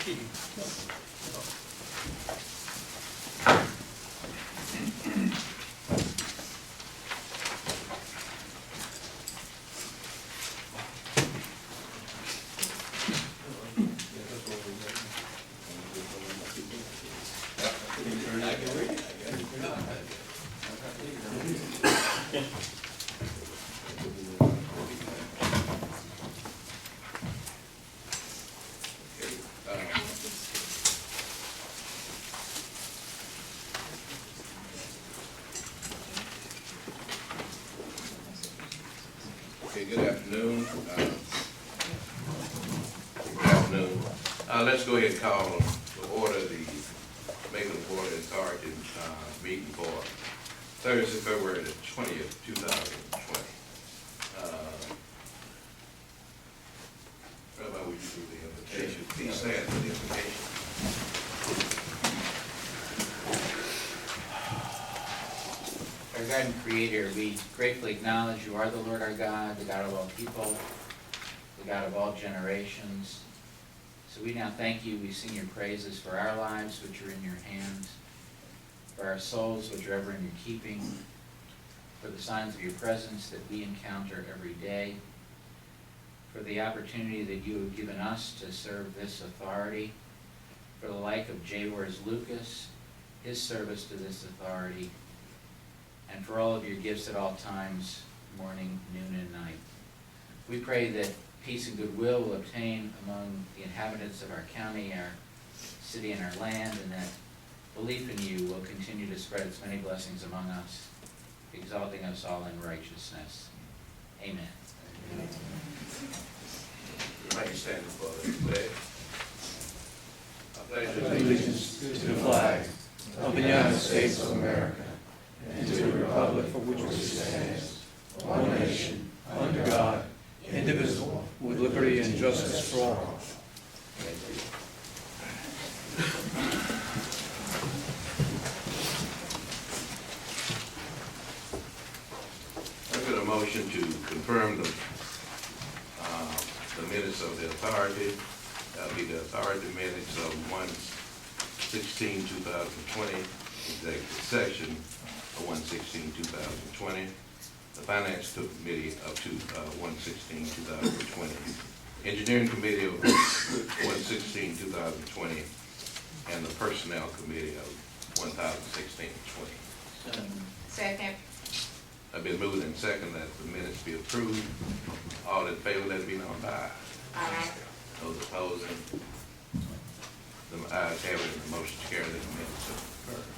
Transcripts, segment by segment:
Okay, good afternoon. Let's go ahead and call to order the Macon Water Authority meeting for Thursday, February the 20th, 2020. Rabbi, would you do the invitation? Please stand for the invitation. Our God and Creator, we gratefully acknowledge you are the Lord our God, the God of all people, the God of all generations. So we now thank you, we sing your praises for our lives, which are in your hands, for our souls, which are ever in your keeping, for the signs of your presence that we encounter every day, for the opportunity that you have given us to serve this authority, for the like of Jawor's Lucas, his service to this authority, and for all of your gifts at all times, morning, noon, and night. We pray that peace and goodwill will obtain among the inhabitants of our county, our city, and our land, and that belief in you will continue to spread its many blessings among us, exalting us all in righteousness. Amen. Everybody stand for the pledge. I pledge allegiance to the flag of the United States of America and to the republic for which it stands, one nation, under God, indivisible, with liberty and justice for all. I've got a motion to confirm the minutes of the authority. That'll be the authority minutes of 1/16/2020, executive session of 1/16/2020. The Finance Committee of 1/16/2020, Engineering Committee of 1/16/2020, and the Personnel Committee of 1/16/2020. Second. I've been moved and second that the minutes be approved. All in favor, let it be known by Aye. those opposing. The ayes have it, and the motion to carry the minutes are confirmed.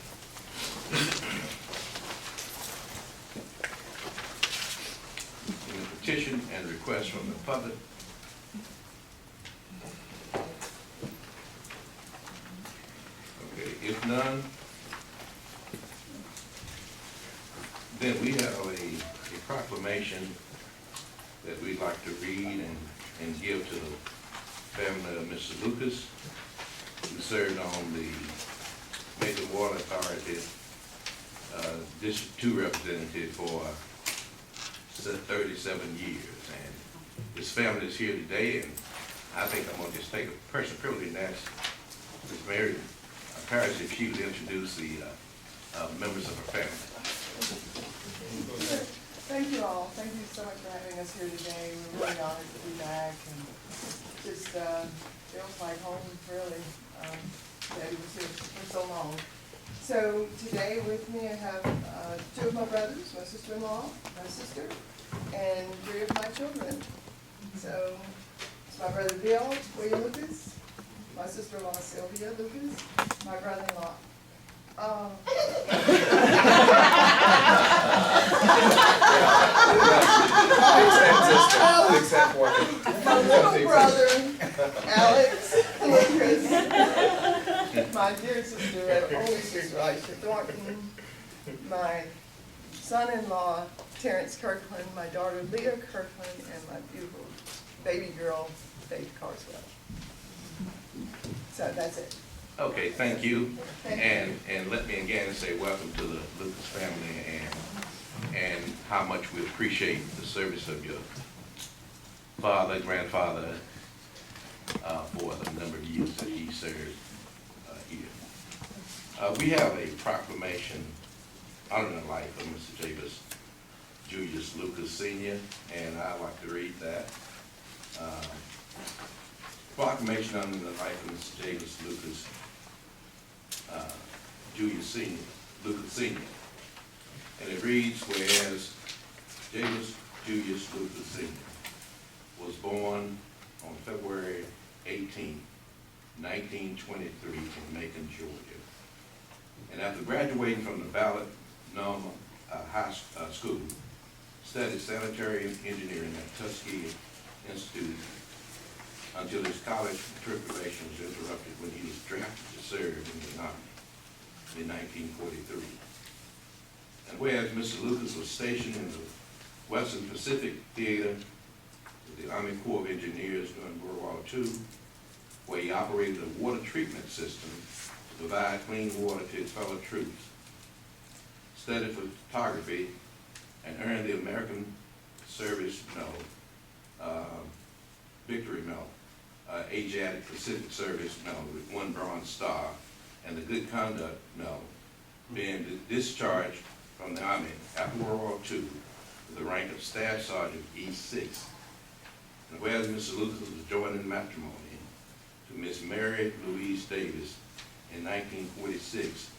Petition and request from the public. Okay, if none, then we have a proclamation that we'd like to read and give to the family of Mr. Lucas, who served on the Macon Water Authority District 2 representative for 37 years, and his family is here today, and I think I'm going to just take a personal privilege and ask Ms. Mary Parrish if she would introduce the members of her family. Thank you all. Thank you so much for having us here today. We're really honored to be back, and just feels like home, really. Daddy was here for so long. So today with me I have two of my brothers, my sister-in-law, my sister, and three of my children. So it's my brother Bill, William Lucas, my sister-in-law Sylvia Lucas, my brother-in-law. My little brother, Alex Lucas, my dear sister, only sister, Aisha Thornton, my son-in-law, Terrence Kirkland, my daughter, Leah Kirkland, and my beautiful baby girl, Faith Carswell. So that's it. Okay, thank you. Thank And let me again say welcome to the Lucas family, and how much we appreciate the service of your father, grandfather, for the number of years that he served here. We have a proclamation honoring the life of Mr. James Julius Lucas Sr., and I'd like to read that. Proclamation honoring the life of Mr. James Lucas Lucas Sr. And it reads, whereas James Julius Lucas Sr. was born on February 18, 1923 in Macon, Georgia. And after graduating from the Ballard Normal High School, studied sanitary engineering at Tuskegee Institute until his college matriculation was interrupted when he was drafted to serve in the Army in 1943. And whereas Mr. Lucas was stationed in the Western Pacific Theater with the Army Corps of Engineers during World War II, where he operated a water treatment system to provide clean water to his fellow troops, studied photography, and earned the American Service Medal, Victory Medal, Asiatic Pacific Service Medal with 1 Bronze Star, and the Good Conduct Medal, being discharged from the Army after World War II with the rank of Staff Sergeant E6. And whereas Mr. Lucas was joined in matrimony to Miss Mary Louise Davis in 1946,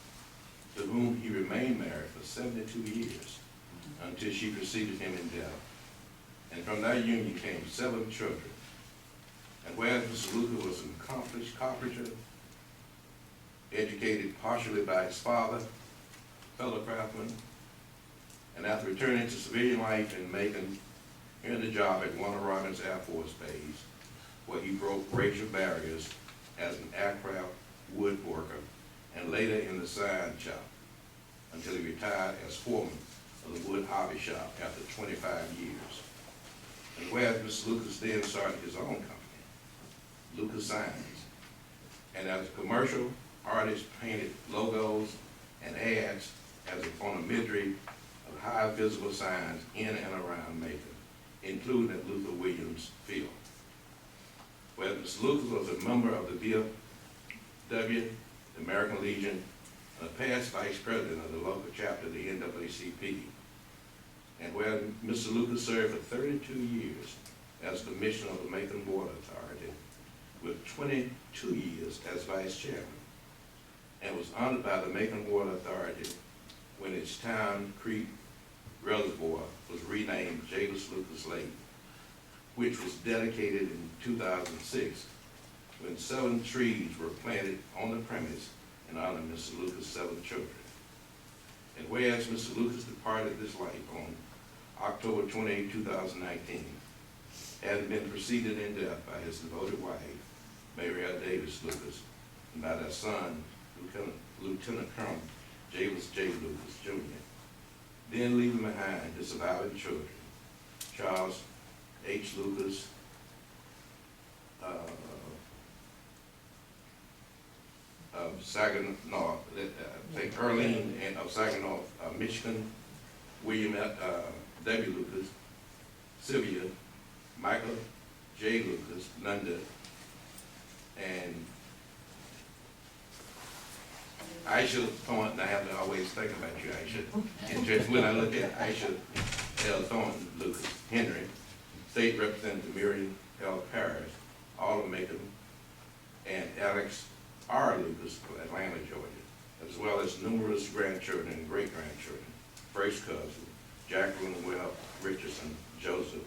to whom he remained married for 72 years until she preceded him in death. And from that union came 7 children. And whereas Mr. Lucas was an accomplished carpenter, educated partially by his father, fellow craftsman, and after returning to civilian life in Macon, earned a job at Warner Robins Air Force Base, where he broke racial barriers as an aircraft woodworker and later in the sign shop until he retired as foreman of the wood hobby shop after 25 years. And whereas Mr. Lucas then started his own company, Lucas Signs, and as a commercial artist painted logos and ads on a midriff of high visible signs in and around Macon, including at Luther Williams Field. Where Mr. Lucas was a member of the VFW, the American Legion, and a past vice president of the local chapter of the NAACP. And where Mr. Lucas served for 32 years as commissioner of the Macon Water Authority, with 22 years as vice chairman, and was honored by the Macon Water Authority when its Town Creek Reservoir was renamed James Lucas Lake, which was dedicated in 2006 when 7 trees were planted on the premise in honor of Mr. Lucas' 7 children. And whereas Mr. Lucas departed this life on October 28, 2019, having been preceded in death by his devoted wife, Mary L. Davis Lucas, and by their son, Lieutenant Colonel James J. Lucas, Jr., then leaving behind his surviving children, Charles H. Lucas, of Saginaw, I think Earlene and of Saginaw, Michigan, William W. Lucas, Sylvia, Michael J. Lucas, Nunda, and Aisha Thornton. I have to always think about you, Aisha. And just when I look at Aisha L. Thornton Lucas, Henry, State Representative Miriam L. Parrish, all of Macon, and Alex R. Lucas of Atlanta, Georgia, as well as numerous grandchildren and great-grandchildren, first cousin, Jacqueline Webb Richardson, Joseph,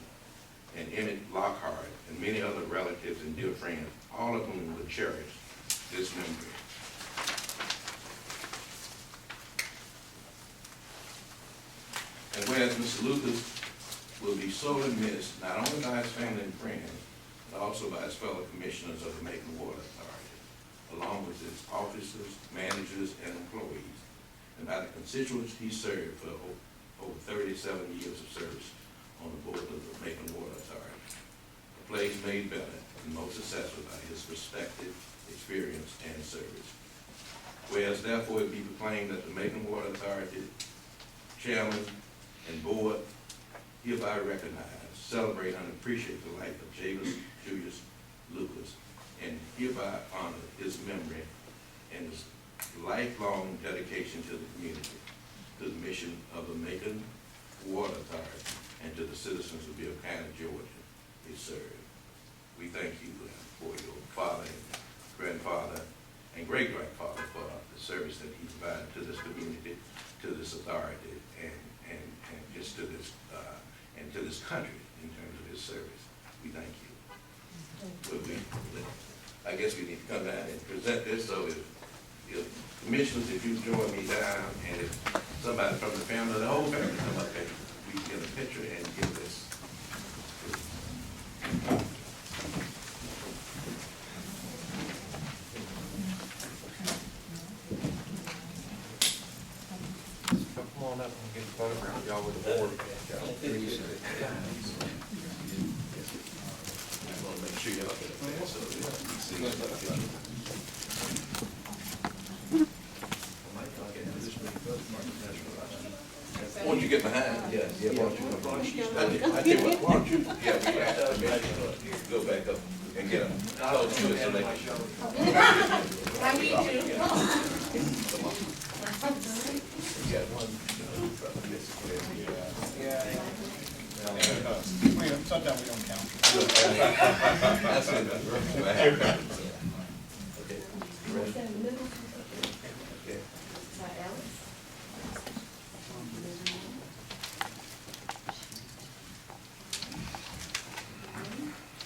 and Emmett Lockhart, and many other relatives and dear friends, all of whom will cherish this memory. And whereas Mr. Lucas will be sorely missed, not only by his family and friends, but also by his fellow commissioners of the Macon Water Authority, along with its officers, managers, and employees, and by the constituents he served for over 37 years of service on the board of the Macon Water Authority. A place made better and most successful by his perspective, experience, and service. Whereas therefore it be proclaimed that the Macon Water Authority chairman and board hereby recognize, celebrate, and appreciate the life of James Julius Lucas hereby honor his memory and his lifelong dedication to the community, to the mission of the Macon Water Authority, and to the citizens of Bill County, Georgia, he served. We thank you for your father and grandfather and great-grandfather for the service that he provided to this community, to this authority, and just to this, and to this country in terms of his service. We thank you. But I guess we need to come down and present this, so if commissioners, if you join me down, and if somebody from the family, the whole family come up there, we can get a picture and give this. Come on up and get a photograph of y'all with the board. I want to make sure y'all get there, so that you see. Why don't you get behind? Yeah, why don't you come on? I tell you what, why don't you, yeah, we have to go back up and get them. I'll do it so they can show. I need to. Yeah, one. Sometimes we don't count. That's it. Okay. Ready? Okay.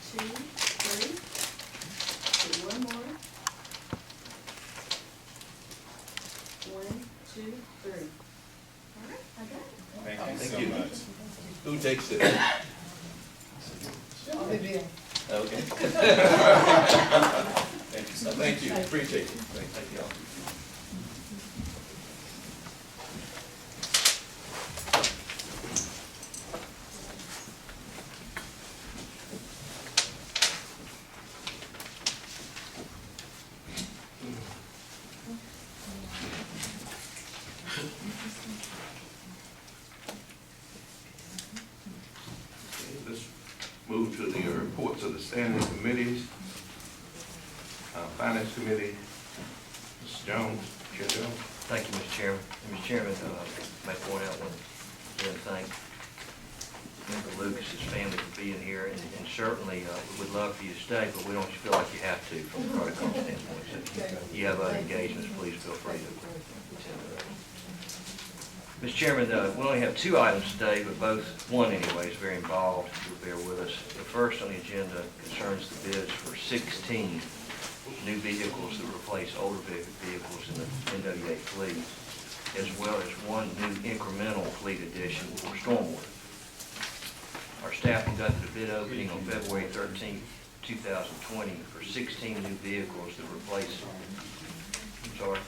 Two, three. Do one more. 1, 2, 3. All right, I got it. Thank you Thank so you. much. Who takes it? Vivian. Okay. Thank you, thank you, appreciate it. Thank you all. Let's move to the reports of the standing committees. Finance Committee, Mr. Jones, Chair Jones. Thank you, Mr. Chairman. And Mr. Chairman, may point out one, again, thank Member Lucas's family for being here, and certainly, we'd love for you to stay, but we don't feel like you have to from a protocol standpoint. So if you have other engagements, please feel free to attend. Mr. Chairman, we only have 2 items today, but one anyway, is very involved. You'll bear with us. The first on the agenda concerns the bids for 16 new vehicles that replace older vehicles in the NWA fleet, as well as 1 new incremental fleet addition for stormwater. Our staff conducted a bid opening on February 13th, 2020 for 16 new vehicles that replace, I'm sorry?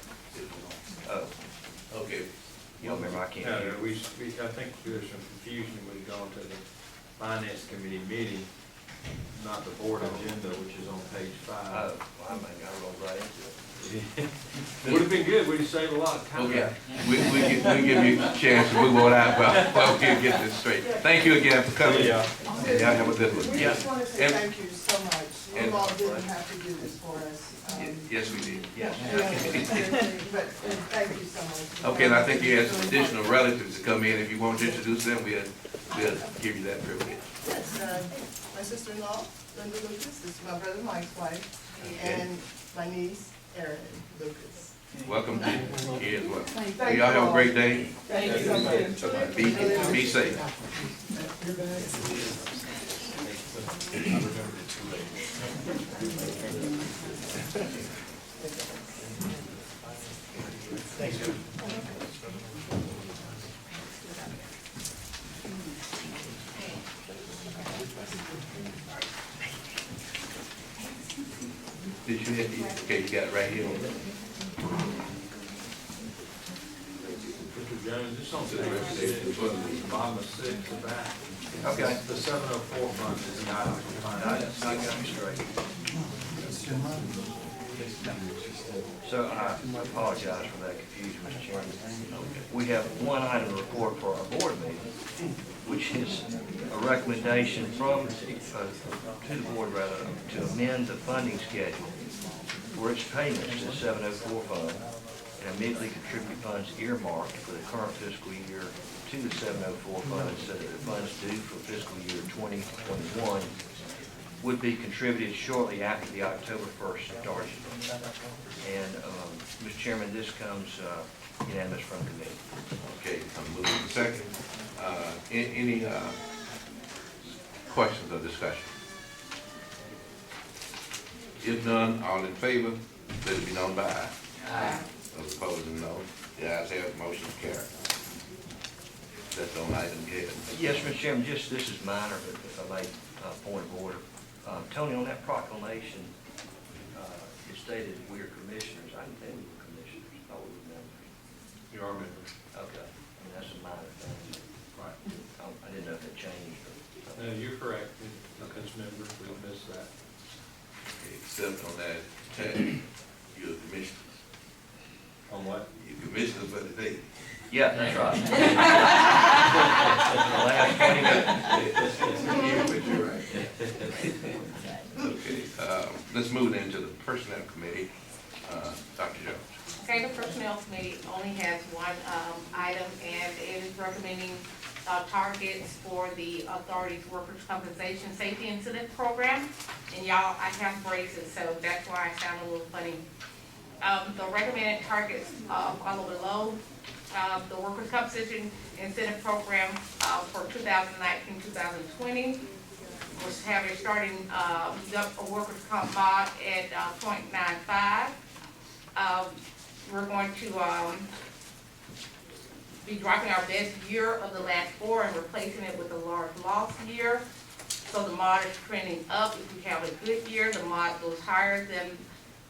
Oh, Okay. y'all remember, I can't No, hear. I think there's some confusion. We've gone to the finance committee meeting, not the board agenda, which is on page 5. Oh, well, I may got rolled right into it. Would have been good. We'd have saved a lot of time. Okay, we give you a chance to move on out while we get this straight. Thank you again for coming. Yeah. And y'all have a good one. We just want to say And- thank you so much. and- You all didn't have to do this for us. Yes, we did. Yes. But thank you so much. Okay, and I think you had some additional relatives to come in. If you want to introduce them, we'll give you that privilege. Yes, my sister-in-law, Linda Lucas, this is my brother Mike's wife, and my niece, Erin Lucas. Welcome to here as well. Thank Y'all have a you great day. Thank you so much. Be safe. Did you hit, okay, you got it right here. Mr. Jones, this on the bottom of 6, the back. Okay. The 704 fund is the item for finance. I got me straight. So I apologize for that confusion, Mr. Chairman. We have one item to report for our board meeting, which is a recommendation from, to the board rather, to amend the funding schedule for its payments to 704 fund and immediately contribute funds earmarked for the current fiscal year to the 704 fund so that the funds due for fiscal year 2021 would be contributed shortly after the October 1st start. And, Mr. Chairman, this comes unanimous from committee. Okay, I'm moving to second. Any questions or discussion? If none, all in favor, let it be known by aye. Aye. Those opposed, no. The ayes have it, motion carried. That's the only item you have. Yes, Mr. Chairman, just, this is minor, but if I may, point of order. Tony, on that proclamation, it stated we are commissioners. I didn't think we were commissioners. I we were members. You are members. Okay, I mean, that's a minor thing. Right. I didn't know if it changed or No, you're correct. As members, we missed that. Except on that tag, you're a commissioner. On what? You're commissioner for the day. Yeah, that's right. The last 20 minutes. Yeah, but you're right. Okay, let's move into the personnel committee. Dr. Jones. Okay, the personnel committee only has one item, and it is recommending targets for the authority's workers' compensation safety incident program. And y'all, I have braces, so that's why I sound a little funny. The recommended targets follow below. The workers' compensation incentive program for 2019-2020 was having starting a workers' comp mod at 0.95. We're going to be dropping our best year of the last 4 and replacing it with a large loss year. So the mod is trending up. If we have a good year, the mod goes higher than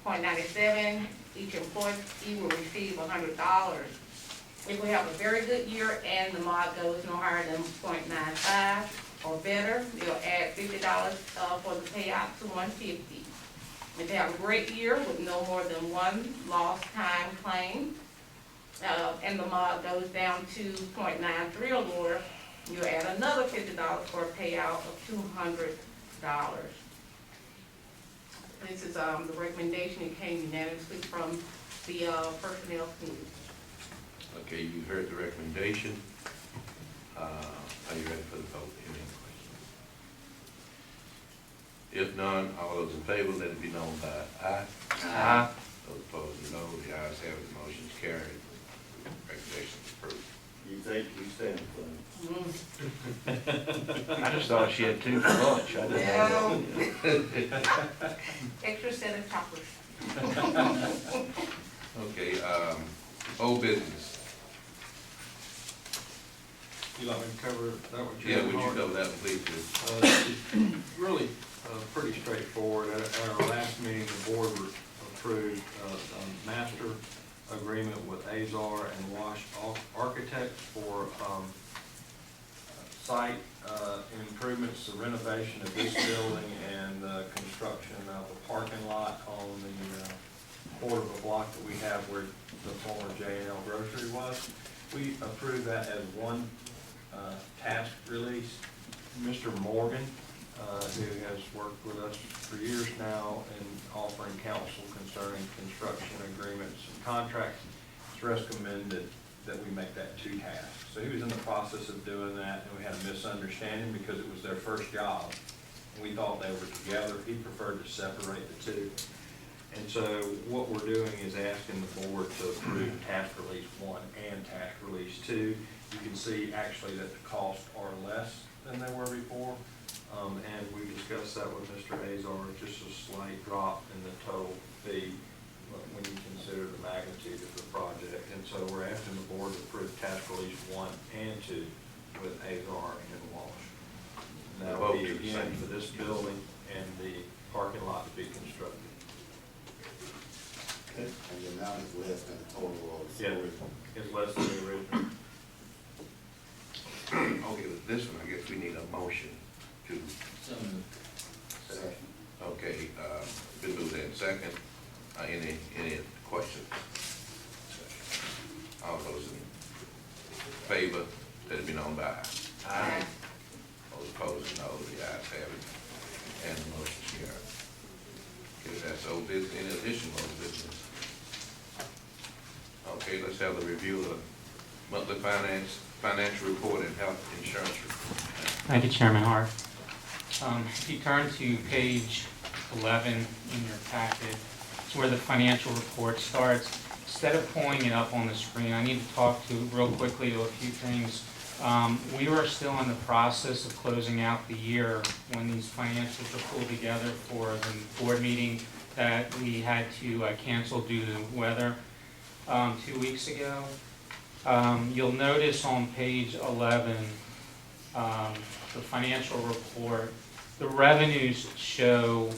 0.97. Each employee will receive $100. If we have a very good year and the mod goes no higher than 0.95 or better, you'll add $50 for the payout to $150. If they have a great year with no more than one lost time claim, and the mod goes down to 0.93 or lower, you'll add another $50 for a payout of $200. This is the recommendation. It came unanimously from the personnel committee. Okay, you heard the recommendation. Are you ready for the vote? Any questions? If none, all those in favor, let it be known by aye. Aye. Those opposed, no. The ayes have it, motion is carried. Recommendation is approved. You think you stand for I just thought she had 2 for lunch. I didn't know. Extra set of choppers. Okay, old business. You like me to cover that one? Yeah, would you cover that one, please? Really, pretty straightforward. At our last meeting, the board approved a master agreement with Azar and Wash Architects for site improvements, the renovation of this building and construction of a parking lot on the quarter of a block that we have where the former J&L Grocery was. We approved that as one task release. Mr. Morgan, who has worked with us for years now in offering counsel concerning construction agreements and contracts, it's recommended that we make that 2 tasks. So he was in the process of doing that, and we had a misunderstanding because it was their first job. We thought they were together. He preferred to separate the 2. And so what we're doing is asking the board to approve task release 1 and task release 2. You can see actually that the costs are less than they were before. And we discussed that with Mr. Azar, just a slight drop in the total fee when you consider the magnitude of the project. And so we're asking the board to approve task release 1 and 2 with Azar and Walsh. And that will be again for this building and the parking lot to be constructed. And the amount is less than the total of the Yeah, original. it's less than the original. Okay, with this one, I guess we need a motion to, Second. okay, been moved in second. Any questions? All those in favor, let it be known by aye. All opposed, no. The ayes have it, and the motion carries. Okay, that's old business. Any additional old business? Okay, let's have the review of the monthly financial report and health insurance report. Thank you, Chairman Hart. If you turn to page 11 in your packet, it's where the financial report starts. Instead of pulling it up on the screen, I need to talk to real quickly to a few things. We are still in the process of closing out the year when these financials are pulled together for the board meeting that we had to cancel due to weather 2 weeks ago. You'll notice on page 11, the financial report, the revenues show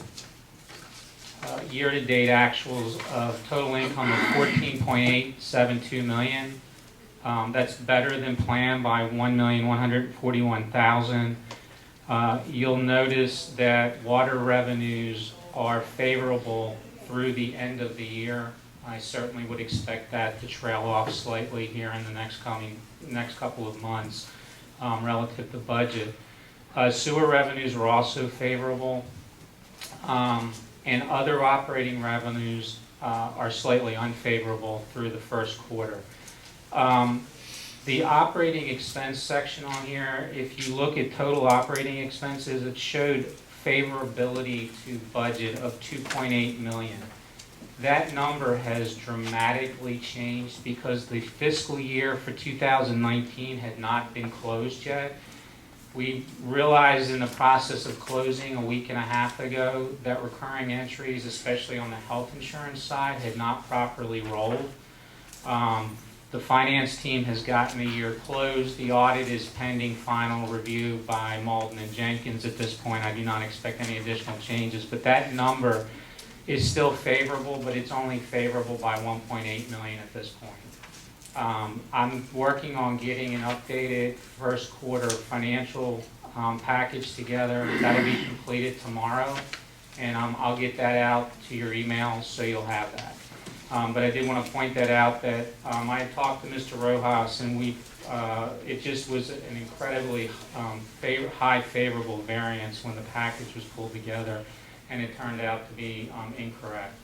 year-to-date actuals of total income of $14.872 million. That's better than planned by $1,141,000. You'll notice that water revenues are favorable through the end of the year. I certainly would expect that to trail off slightly here in the next couple of months relative to budget. Sewer revenues are also favorable, and other operating revenues are slightly unfavorable through the first quarter. The operating expense section on here, if you look at total operating expenses, it showed favorability to budget of $2.8 million. That number has dramatically changed because the fiscal year for 2019 had not been closed yet. We realized in the process of closing a week and a half ago that recurring entries, especially on the health insurance side, had not properly rolled. The finance team has gotten the year closed. The audit is pending final review by Malden and Jenkins at this point. I do not expect any additional changes, but that number is still favorable, but it's only favorable by $1.8 million at this point. I'm working on getting an updated first quarter financial package together. That'll be completed tomorrow, and I'll get that out to your emails so you'll have that. But I did want to point that out that I had talked to Mr. Rojas, and it just was an incredibly high favorable variance when the package was pulled together, and it turned out to be incorrect.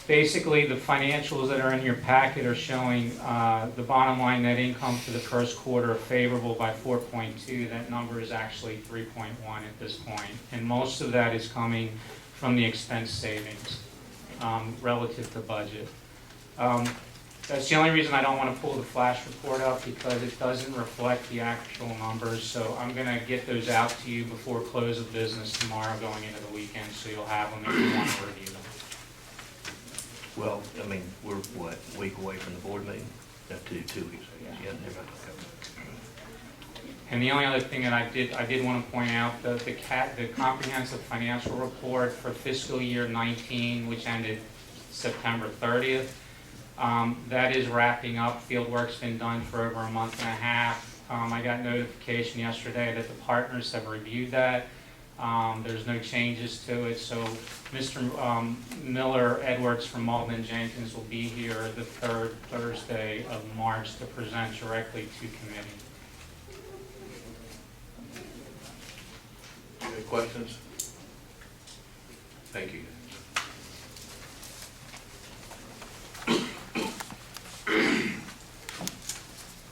Basically, the financials that are in your packet are showing the bottom line net income for the first quarter favorable by 4.2. That number is actually 3.1 at this point, and most of that is coming from the expense savings relative to budget. That's the only reason I don't want to pull the flash report up, because it doesn't reflect the actual numbers. So I'm going to get those out to you before close of business tomorrow going into the weekend, so you'll have them if you want to review them. Well, I mean, we're, what, a week away from the board meeting? No, 2 weeks, I guess. Yeah, never mind. And the only other thing that I did want to point out, the comprehensive financial report for fiscal year 19, which ended September 30th, that is wrapping up. Field work's been done for over a month and a half. I got notification yesterday that the partners have reviewed that. There's no changes to it, so Mr. Miller Edwards from Malden and Jenkins will be here the third Thursday of March to present directly to committee. Any questions? Thank you.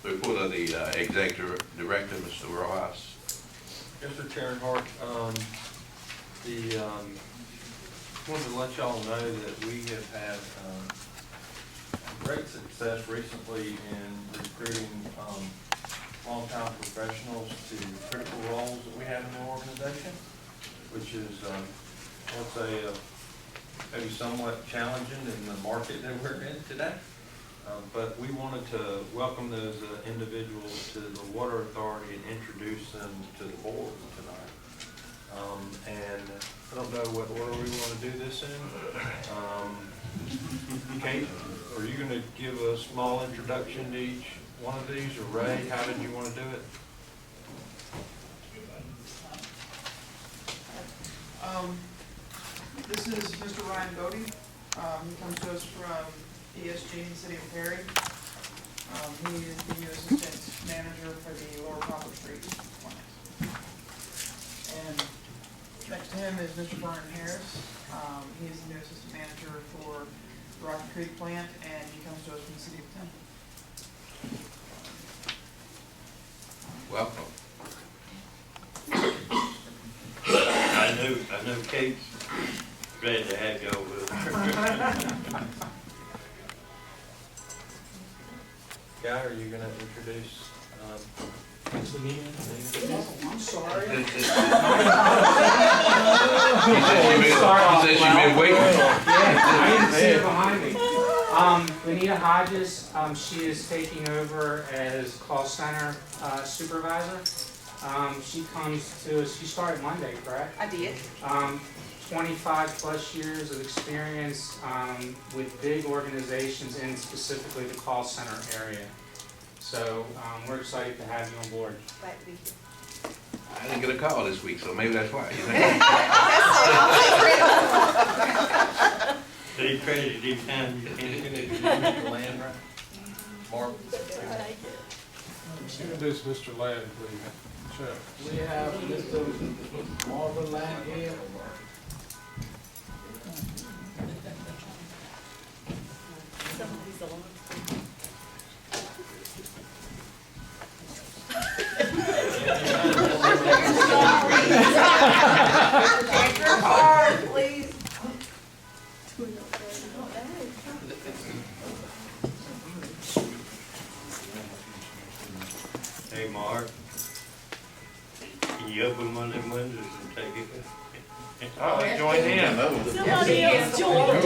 The report of the executive director, Mr. Rojas. Mr. Chairman Hart, wanted to let y'all know that we have had great success recently in recruiting long-time professionals to critical roles that we have in the organization, which is, let's say, maybe somewhat challenging in the market that we're in today. But we wanted to welcome those individuals to the Water Authority and introduce them to the board tonight. And I don't know what order we want to do this in. Kate, are you going to give a small introduction to each one of these, or Ray, how did you want to do it? This is Mr. Ryan Bodie. He comes to us from ESG in the city of Perry. He is the new assistant manager for the Lower Copper Street plant. And next to him is Mr. Vernon Harris. He is the new assistant manager for the Rocky Creek plant, and he comes to us from the city of Temple. Welcome. I know Kate's glad to have y'all with her. Guy, are you gonna introduce, What's the meeting? I'm sorry. He said she been waiting. I didn't see her behind me. Lenita Hodges, she is taking over as call center supervisor. She comes to us, she started Monday, correct? I did. 25 plus years of experience with big organizations in specifically the call center area. So we're excited to have you on board. Glad to be here. I didn't get a call this week, so maybe that's why. They credited him time you can't get it. Mr. Land, right? Mark? Introduce Mr. Land, please. Sure. We have Mr. Marvin Land here. Check your card, please. Hey, Mark. Can you open one of them windows and take it? Oh, let's join in. Somebody else joined.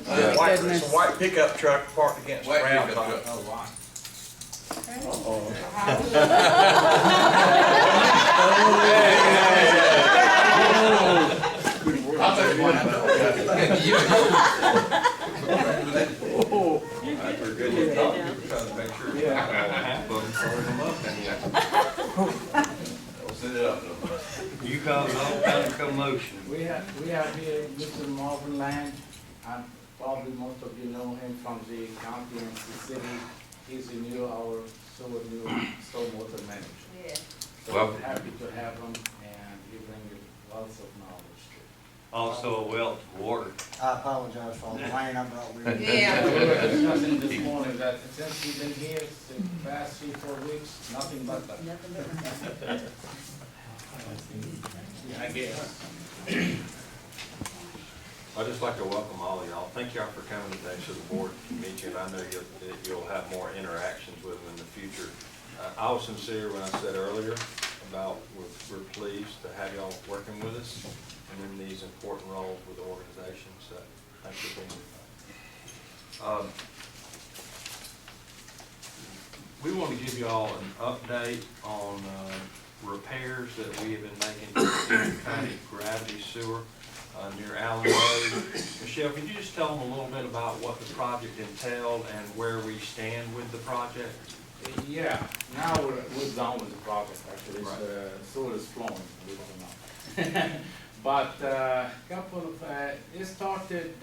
It's a white pickup truck parked against the White brown pickup truck. truck. Oh, wow. I'll take one. We're good to talk, trying to make sure. Half of them throwing them up in here. Don't send it up though. You caused all kind of commotion. We have here Mr. Marvin Land. Probably most of you know him from the county and the city. He's the new stormwater manager. Yeah. So Welcome. we're happy to have him, and he brings lots of knowledge to it. Also a wealth of water. I apologize for all the rain I brought with me. Yeah. We were discussing this morning that since we've been here the past 3-4 weeks, nothing but that. Nothing but. I guess. I'd just like to welcome all of y'all. Thank y'all for coming today to the board to meet you, and I know you'll have more interactions with them in the future. I was sincere when I said earlier about we're pleased to have y'all working with us and in these important roles with the organization, so thanks for being here. We want to give you all an update on repairs that we have been making to the county gravity sewer near Allen Road. Michelle, could you just tell them a little bit about what the project entailed and where we stand with the project? Yeah, now we're done with the project, actually. Right. The sewer is flowing, believe it or not. But it started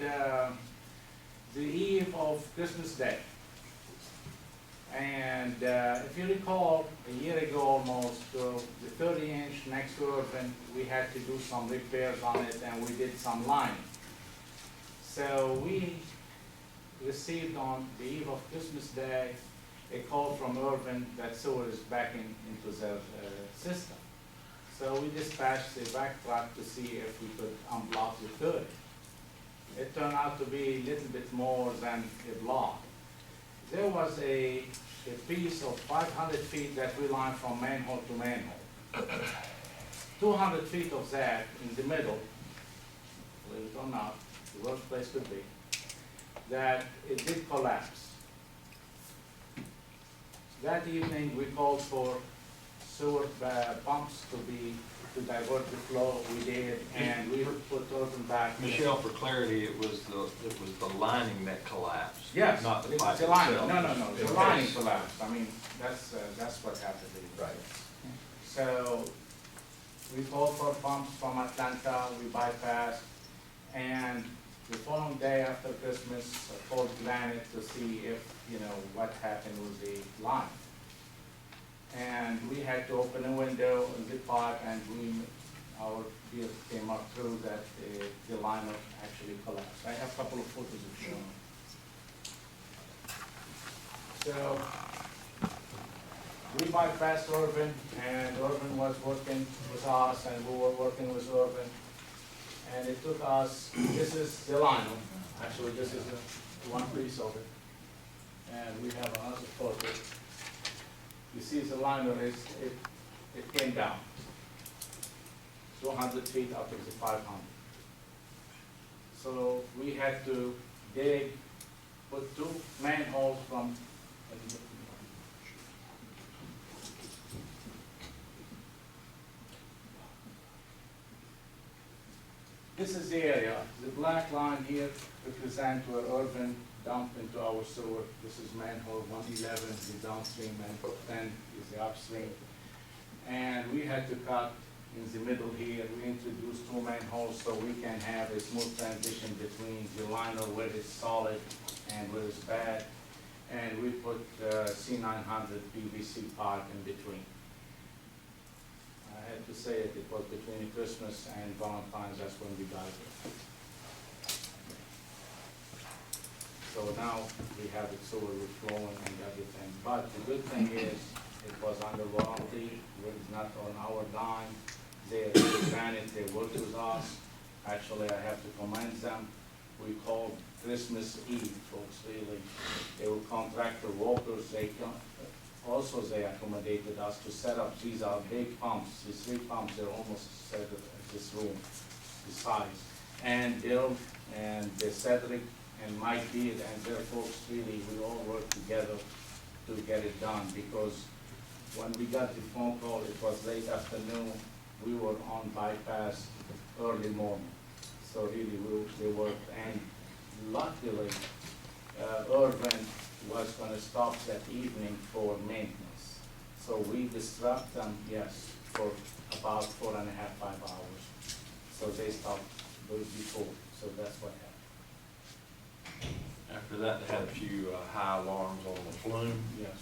the eve of Christmas Day. And if you recall, a year ago almost, the 30-inch next to Urban, we had to do some repairs on it, and we did some lining. So we received on the eve of Christmas Day a call from Urban that sewer is backing into their system. So we dispatched a back truck to see if we could unblock the 30. It turned out to be a little bit more than a block. There was a piece of 500 feet that we lined from manhole to manhole. 200 feet of that in the middle, believe it or not, the worst place could be, that it did collapse. That evening, we called for sewer pumps to divert the flow. We did, and we put Urban back. Michelle, for clarity, it was the lining that collapsed. Yes, Not the it's pipe the lining. itself. No, the lining collapsed. I mean, that's what happened. Right. So We called for pumps from Atlanta, we bypassed, and the following day after Christmas, I called Granite to see if, what happened with the line. And we had to open a window in the pipe, and our bill came up through that the line actually collapsed. I have a couple of photos of showing. So, we bypassed Urban, and Urban was working with us, and we were working with Urban. And it took us, this is the line, actually this is one piece of it. And we have another photo. You see the liner it came down 200 feet up to the 500. So we had to dig, put 2 manholes from, this is the area. The black line here represents where Urban dumped into our sewer. This is manhole 111, the downstream, manhole 10 is the upstream. And we had to cut in the middle here. We introduced 2 manholes so we can have a smooth transition between the liner where it's solid and where it's bad. And we put C900 PVC pipe in between. I had to say it was between Christmas and Valentine's, that's when we got it. So now we have it so we're flowing and everything. But the good thing is, it was under warranty, it was not on our dime. They granted, they worked with us. Actually, I have to commend them. We called Christmas Eve, folks, really. They were contractor workers, also they accommodated us to set up, these are big pumps, these 3 pumps, they're almost set at this room, the size. And Bill and Cedric and Mike Beard and their folks, really, we all worked together to get it done, because when we got the phone call, it was late afternoon, we were on bypass early morning. So really, they worked, and luckily, Urban was gonna stop that evening for maintenance. So we disrupt them, yes, for about 4.5, 5 hours. So they stopped before, so that's what happened. After that, they had a few high alarms on the flume. Yes.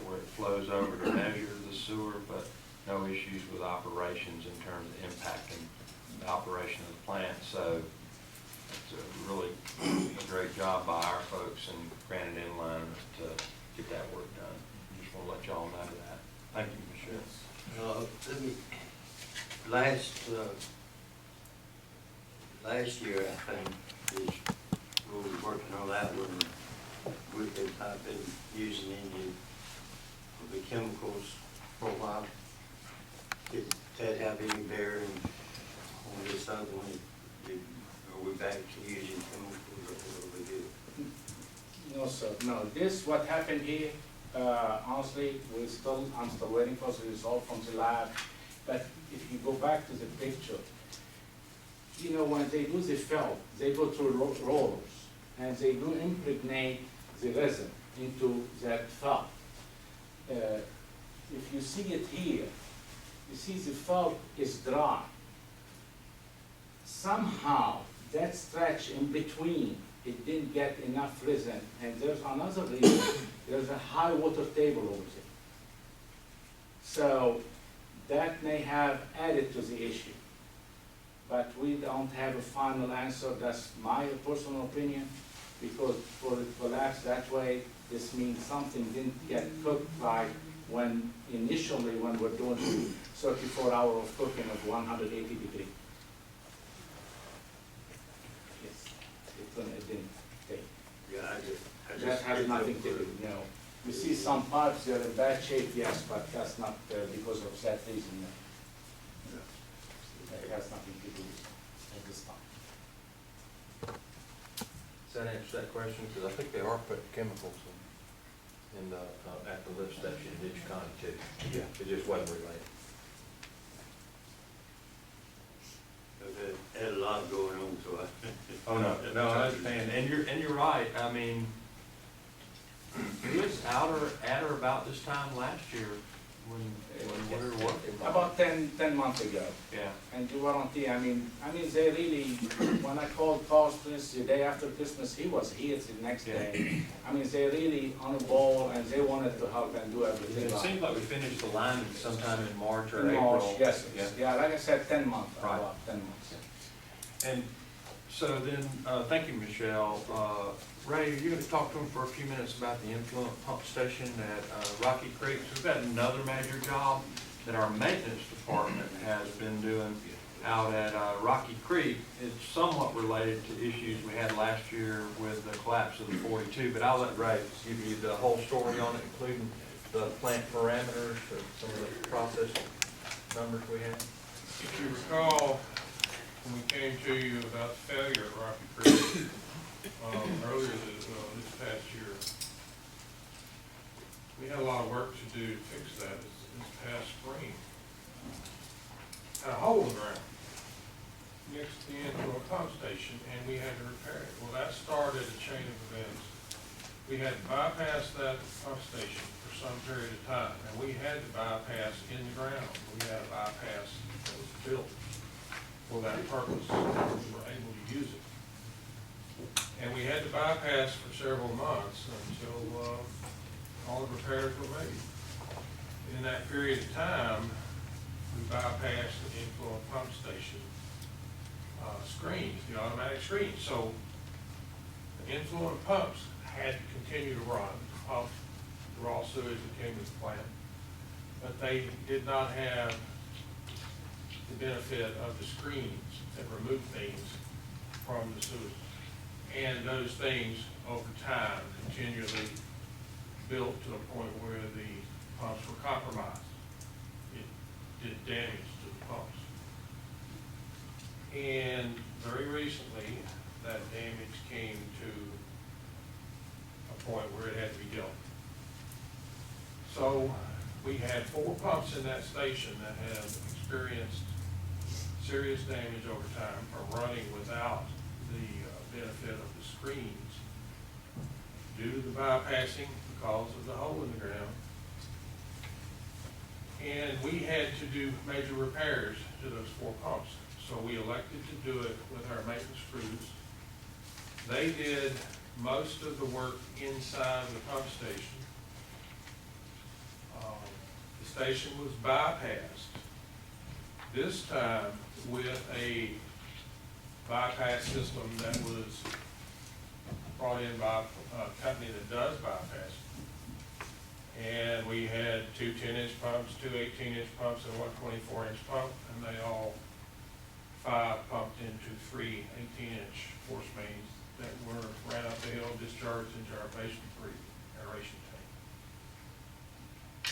Where it flows over to measure the sewer, but no issues with operations in terms of impacting the operation of the plant. So it's a really great job by our folks and Granite Inline to get that work done. Just want to let y'all know that. Thank you, Michelle. Let me, last year, I think, is we were working on that one. I've been using any of the chemicals for a while. Did that have any bearing on this other one? Are we back to using chemicals, or what do we do? No, sir, no. This, what happened here, honestly, I'm still waiting for the result from the lab. But if you go back to the picture, when they do the fill, they go through rollers, and they do impregnate the resin into that fill. If you see it here, you see the fill is dry. Somehow, that stretch in between, it didn't get enough resin, and there's another reason. There's a high water table over there. So that may have added to the issue. But we don't have a final answer. That's my personal opinion, because for it to collapse that way, this means something didn't get cooked right when we're doing 34 hours of cooking of 180 degrees. Yes, it didn't take. Yeah, That has nothing to do, You see some pipes, they're in bad shape, yes, but that's not because of that reason. No. It has nothing to do at this time. Does that answer that question? Because I think they are putting chemicals in the, at the lift station in Hitch County too. Yeah. It just wasn't related. Had a lot going on, so I. Oh, no, I understand, and you're right, I mean, it was at or about this time last year, when we were working on. About 10 months ago. Yeah. And the warranty, I mean, they really, when I called Christmas, the day after Christmas, he was here the next day. I mean, they really on a ball and they wanted to help and do everything It right. seems like we finished the lining sometime in March or In April. March, yes, Yeah. yeah, like I said, 10 months, Right. about 10 months. And so then, thank you, Michelle. Ray, are you going to talk to him for a few minutes about the influent pump station at Rocky Creek? So we've got another major job that our maintenance department has been doing out at Rocky Creek. It's somewhat related to issues we had last year with the collapse of the 42, but I'll let Ray give you the whole story on it, including the plant parameters, some of the process numbers we had. If you recall, when we came to you about the failure at Rocky Creek, earlier this past year, we had a lot of work to do to fix that this past spring. Had a hole in the ground next to the influent pump station, and we had to repair it. Well, that started a chain of events. We had to bypass that pump station for some period of time, and we had to bypass in the ground. We had a bypass that was built for that purpose, and we were able to use it. And we had to bypass for several months until all the repairs were made. In that period of time, we bypassed the influent pump station screens, the automatic screens. So the influent pumps had to continue to run to pump the raw sewage that came to the plant, but they did not have the benefit of the screens that remove things from the sewage. And those things over time continually built to a point where the pumps were compromised. It did damage to the pumps. And very recently, that damage came to a point where it had to be dealt with. So we had 4 pumps in that station that have experienced serious damage over time from running without the benefit of the screens due to the bypassing because of the hole in the ground. And we had to do major repairs to those 4 pumps. So we elected to do it with our maintenance crews. They did most of the work inside the pump station. The station was bypassed, this time with a bypass system that was brought in by a company that does bypass. And we had 2 10-inch pumps, 2 18-inch pumps, and 1 24-inch pump, and they all 5 pumped into 3 18-inch force mains that ran up the hill, discharged into our Basin 3 aeration tank.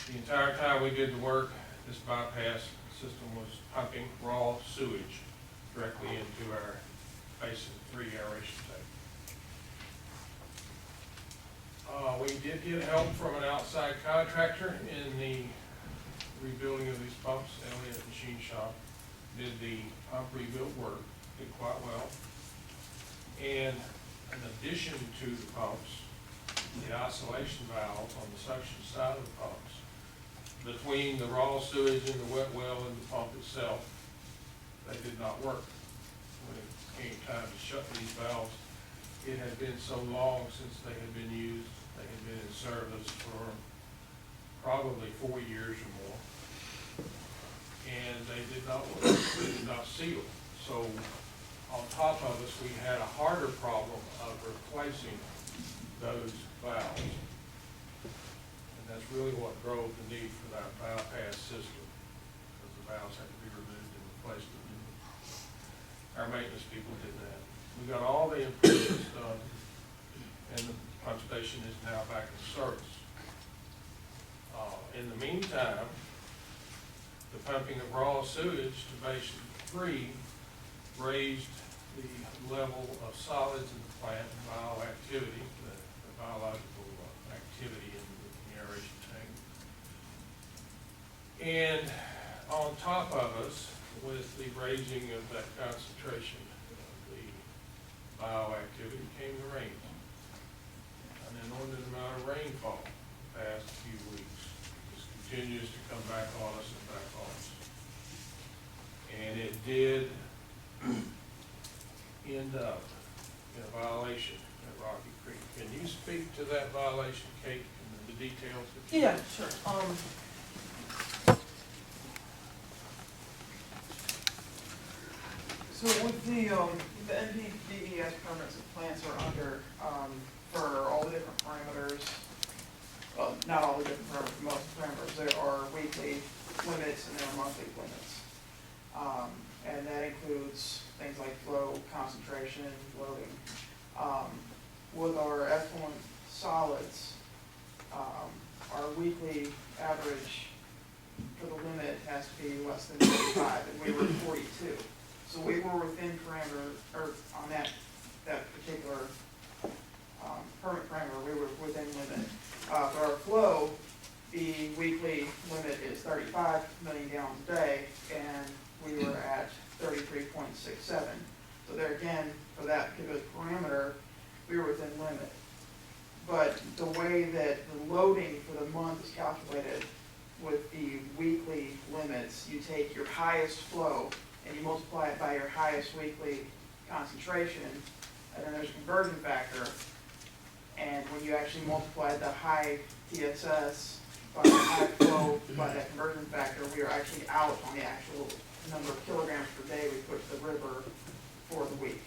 The entire time we did the work, this bypass system was pumping raw sewage directly into our Basin 3 aeration tank. We did get help from an outside contractor in the rebuilding of these pumps. Elliott Machine Shop did the pump rebuild work, did quite well. And in addition to the pumps, the isolation valves on the suction side of the pumps, between the raw sewage and the wet well and the pump itself, they did not work. When it came time to shut these valves, it had been so long since they had been used. They had been in service for probably 4 years or more. And they did not work, they did not seal. So on top of us, we had a harder problem of replacing those valves. And that's really what drove the need for that bypass system, because the valves had to be removed and replaced. Our maintenance people did that. We got all the improvements done, and the pump station is now back in service. In the meantime, the pumping of raw sewage to Basin 3 raised the level of solids in the plant and bioactivity, the biological activity in the aeration tank. And on top of us, with the raising of that concentration of the bioactivity, came the rain. An inordinate amount of rainfall the past few weeks. It's continues to come back on us and back on us. And it did end up in a violation at Rocky Creek. Can you speak to that violation, Kate, and the details? that you- Yeah, sure. So with the NPDES permits and plants are under, for all the different parameters, well, not all the different parameters, most parameters, there are weekly limits and there are monthly limits. And that includes things like flow, concentration, loading. With our effluent solids, our weekly average for the limit has to be less than 45, and we were 42. So we were within parameter, or on that particular permit parameter, we were within limit. For our flow, the weekly limit is 35 million gallons a day, and we were at 33.67. So there again, for that particular parameter, we were within limit. But the way that the loading for the month is calculated with the weekly limits, you take your highest flow and you multiply it by your highest weekly concentration, and then there's a conversion factor. And when you actually multiply the high TSS by the high flow by that conversion factor, we are actually out on the actual number of kilograms per day we put to the river for the week.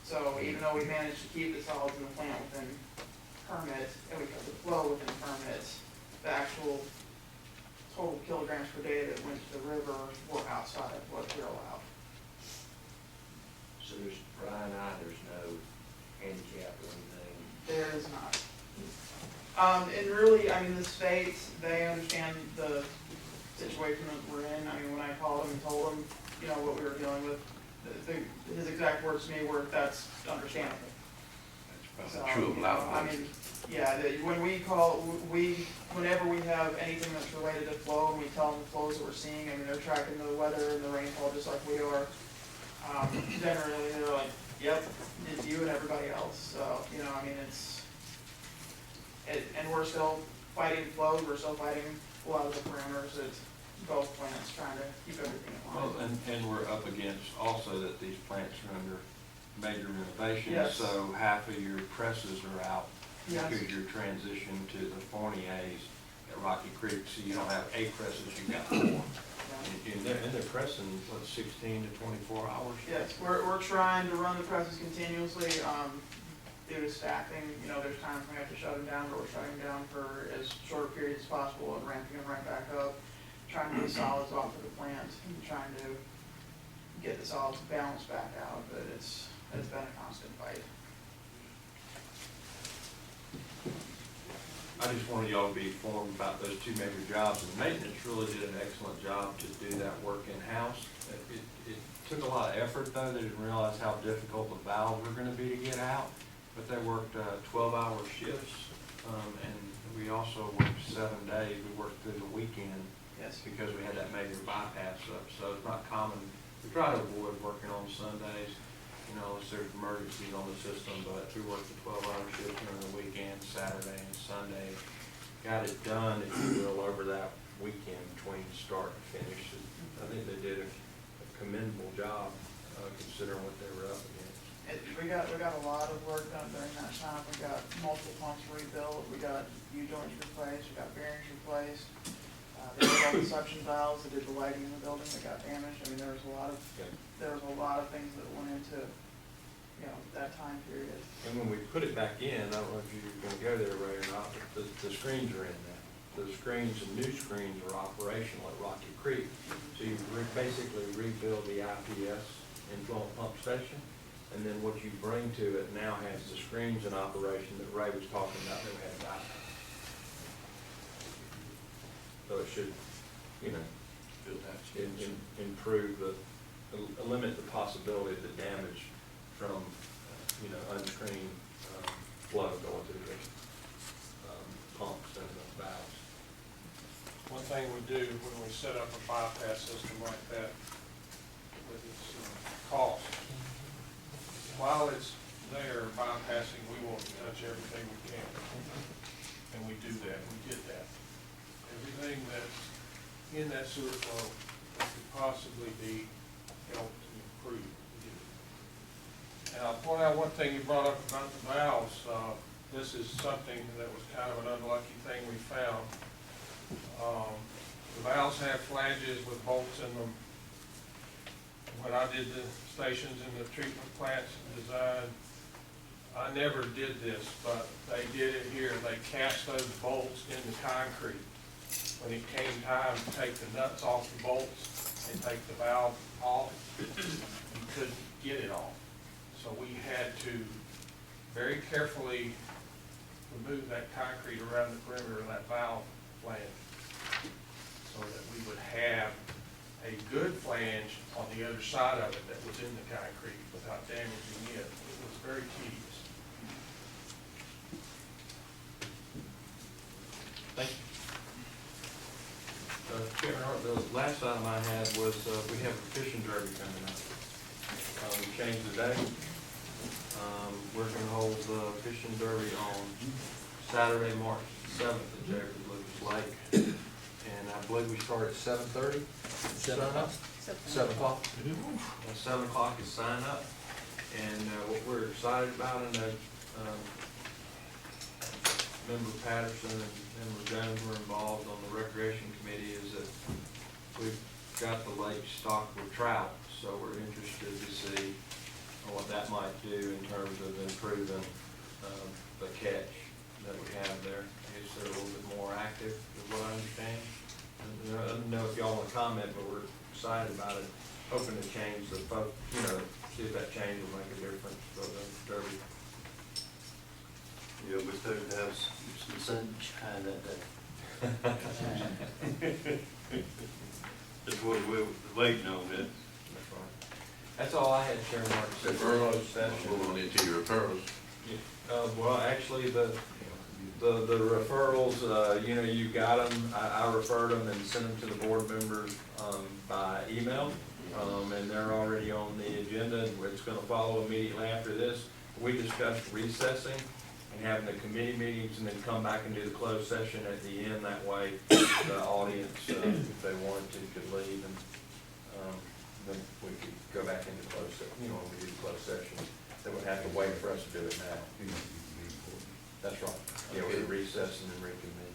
So even though we managed to keep the solids in the plant within permits, and we kept the flow within permits, the actual total kilograms per day that went to the river were outside of what we're allowed. So there's, Brian and I, there's no handicap or anything. There is not. And really, I mean, the state, they understand the situation that we're in. I mean, when I called them and told them, you know, what we were dealing with, his exact words to me were, that's understandable. That's probably true of a lot of I mean, yeah, when we call, whenever we have anything that's related to flow, and we tell them the flows that we're seeing, I mean, they're tracking the weather and the rainfall just like we are. Generally, they're like, yep, it's you and everybody else. So, you know, I mean, and we're still fighting flows, we're still fighting a lot of the parameters that both plants trying to keep everything in line. Well, and we're up against also that these plants are under major renovations. Yes. So half of your presses are out Yes. because you're transitioning to the Fourniers at Rocky Creek. So you don't have 8 presses, you've got 4. And they're pressing, what, 16 to 24 hours? Yes, we're trying to run the presses continuously, due to staffing. You know, there's times we have to shut them down, but we're shutting them down for as short a period as possible and ramping them right back up, trying to get solids off of the plant and trying to get the solids balanced back out, but it's been a constant fight. I just wanted y'all to be informed about those 2 major jobs, and maintenance really did an excellent job to do that work in-house. It took a lot of effort, though. They didn't realize how difficult the valves were gonna be to get out, but they worked 12-hour shifts, and we also worked 7 days. We worked through the weekend Yes. because we had that major bypass up, so it's not common. We try to avoid working on Sundays, you know, unless there's emergencies on the system, but we worked a 12-hour shift during the weekend, Saturday and Sunday. Got it done, if you will, over that weekend between start and finish. I think they did a commendable job, considering what they were up against. We got a lot of work done during that time. We got multiple pumps rebuilt, we got U-joints replaced, we got bearings replaced. They did all the suction valves, they did the lighting in the building that got damaged. I mean, there was a lot of things that went into, you know, that time period. And when we put it back in, I don't know if you're gonna go there, Ray, or not, but the screens are in now. The screens, the new screens are operational at Rocky Creek. So you basically rebuild the IPS influent pump station, and then what you bring to it now has the screens in operation that Ray was talking about that we had back. So it should, you know, improve limit the possibility of the damage from, you know, unscreened flow going through the pumps and the valves. One thing we do when we set up a bypass system like that with its cost, while it's there bypassing, we want to touch everything we can. And we do that, we get that. Everything sewer flow that could possibly be helped and improved. And I'll point out one thing you brought up about the valves. This is something that was kind of an unlucky thing we found. The valves have flanges with bolts in them. When I did the stations in the treatment plants design, I never did this, but they did it here. They cast those bolts in the concrete. When it came time to take the nuts off the bolts and take the valve off, you couldn't get it off. So we had to very carefully remove that concrete around the perimeter of that valve flange so that we would have a good flange on the other side of it that was in the concrete without damaging it. It was very tedious. Thank you. Chairman Hart, the last item I had was, we have a fishing derby coming up. We changed the date. We're gonna hold the fishing derby on Saturday, March 7th at Jefferson Lucas Lake. And I believe we start at 7:30. Sign up? 7 o'clock. 7 o'clock is sign up. And what we're excited about, and Member Patterson and Member Jones were involved on the recreation committee, is that we've got the lake stocked with trout, so we're interested to see what that might do in terms of improving the catch that we have there. I guess they're a little bit more active, is what I understand. I don't know if y'all want to comment, but we're excited about it, hoping to change the folk, see if that change will make a difference for the derby. Yeah, we're supposed to have some sunshine that day. That's what we're waiting on, man. That's right. That's all I had, Chairman Martin. Referrals, move on into your referrals. Well, actually, the referrals, you got them. I referred them and sent them to the board members by email, and they're already on the agenda. It's going to follow immediately after this. We discussed recessing and having the committee meetings and then come back and do the closed session at the end. That way, the audience, if they wanted to, could leave, and then we could go back into closed session. When we do the closed session, they wouldn't have to wait for us to do it now. That's right. Yeah, we recess and then reconvene.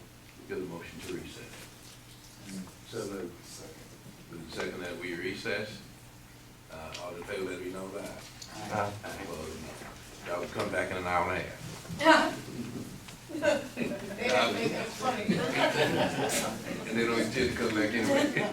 Give the motion to recess. So moved. With the second that we recess, all in favor, let me know that. Aye. Well, y'all will come back in an hour and a half. They don't think that's funny. And they don't intend to come back anyway.